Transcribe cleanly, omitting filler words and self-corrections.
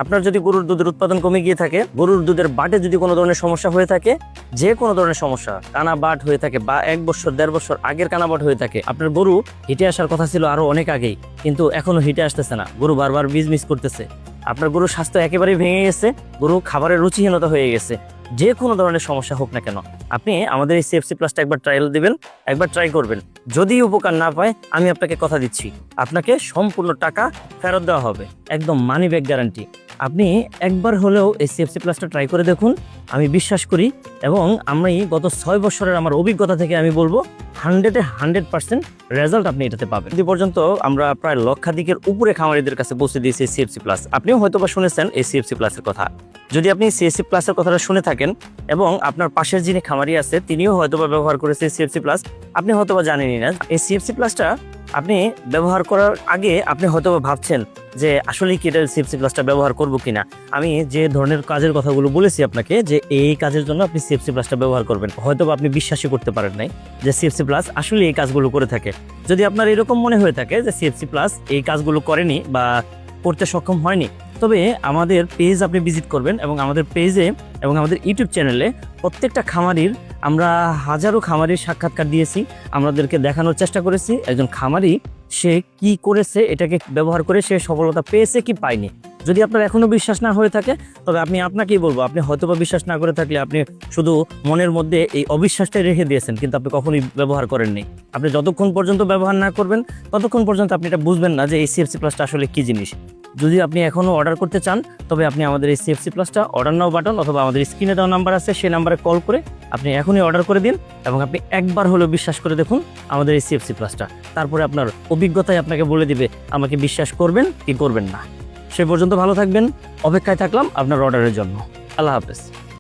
আপনার যদি গরুর দুধের উৎপাদন কমে গিয়ে থাকে, গরুর দুধের বাটে যদি কোনো ধরনের সমস্যা হয়ে থাকে, যে কোনো ধরনের সমস্যা, কানা বাট হয়ে থাকে বা 1 বছর 1.5 বছর আগের কানা বাট হয়ে থাকে, আপনার গরু হিটে আসার কথা ছিল আরো অনেক আগেই, কিন্তু এখনো হিটে আসতেছে না, গরু বারবার বীজ মিস করতেছে, আপনার গরুর স্বাস্থ্য একেবারেই ভেঙে গেছে, গরু খাবারের রুচিহীনতা হয়ে গেছে, যে কোনো ধরনের সমস্যা হোক না কেন, আপনি আমাদের এই সিএফসি প্লাসটা একবার ট্রায়াল দিবেন, একবার ট্রাই করবেন। যদি উপকার না পায়, আমি আপনাকে কথা দিচ্ছি, আপনাকে সম্পূর্ণ টাকা ফেরত দেওয়া হবে, একদম মানি ব্যাক গ্যারান্টি। আপনি একবার হলেও এই সিএফসি প্লাসটা ট্রাই করে দেখুন, আমি বিশ্বাস করি এবং আমি গত 6 বছরের আমার অভিজ্ঞতা থেকে আমি বলবো 100% রেজাল্ট আপনি এটাতে পাবেন। এই পর্যন্ত আমরা প্রায় লক্ষাধিকের উপরে খামারিদের কাছে পৌঁছে দিয়েছি সিএফসি প্লাস। আপনিও হয়তো বা শুনেছেন এই সিএফসি প্লাসের কথা। যদি আপনি সিএফসি প্লাসের কথাটা শুনে থাকেন এবং আপনার পাশের যিনি খামারি আছে তিনিও হয়তোবা ব্যবহার করেছে সিএফসি প্লাস, আপনি হয়তোবা জানেনই না। এই সিএফসি প্লাসটা আপনি ব্যবহার করার আগে আপনি হয়তোবা ভাবছেন যে আসলে কি এটা সিএফসি প্লাসটা ব্যবহার করব কিনা। আমি যে ধরনের কাজের কথাগুলো বলেছি আপনাকে, যে এই কাজের জন্য আপনি সিএফসি প্লাসটা ব্যবহার করবেন, হয়তোবা আপনি বিশ্বাসই করতে পারেন নাই যে সিএফসি প্লাস আসলে এই কাজগুলো করে থাকে। যদি আপনার এরকম মনে হয়ে থাকে যে সিএফসি প্লাস এই কাজগুলো করেনি বা করতে সক্ষম হয়নি, তবে আমাদের পেজ আপনি ভিজিট করবেন এবং আমাদের পেজে এবং আমাদের ইউটিউব চ্যানেলে প্রত্যেকটা খামারির আমরা হাজারো খামারির সাক্ষাৎকার দিয়েছি, আমাদেরকে দেখানোর চেষ্টা করেছি একজন খামারি সে কি করেছে, এটাকে ব্যবহার করে সে সফলতা পেয়েছে কি পায়নি। যদি আপনার এখনো বিশ্বাস না হয়ে থাকে, তবে আমি আপনাকেই বলবো, আপনি হয়তোবা বিশ্বাস না করে থাকলে আপনি শুধু মনের মধ্যে এই অবিশ্বাসটাই রেখে দিয়েছেন, কিন্তু আপনি কখনোই ব্যবহার করেননি। আপনি যতক্ষণ পর্যন্ত ব্যবহার না করবেন ততক্ষণ পর্যন্ত আপনি এটা বুঝবেন না যে এই সিএফসি প্লাসটা আসলে কি জিনিস। যদি আপনি এখনও অর্ডার করতে চান, তবে আপনি আমাদের এই সিএফসি প্লাসটা অর্ডার নাও বাটন অথবা আমাদের স্ক্রিনে দেওয়া নাম্বার আছে, সেই নাম্বারে কল করে আপনি এখনই অর্ডার করে দিন এবং আপনি একবার হলেও বিশ্বাস করে দেখুন আমাদের এই সিএফসি প্লাসটা। তারপরে আপনার অভিজ্ঞতাই আপনাকে বলে দিবে আমাকে বিশ্বাস করবেন কি করবেন না। সে পর্যন্ত ভালো থাকবেন, অপেক্ষায় থাকলাম আপনার অর্ডারের জন্য। আল্লাহ হাফেজ।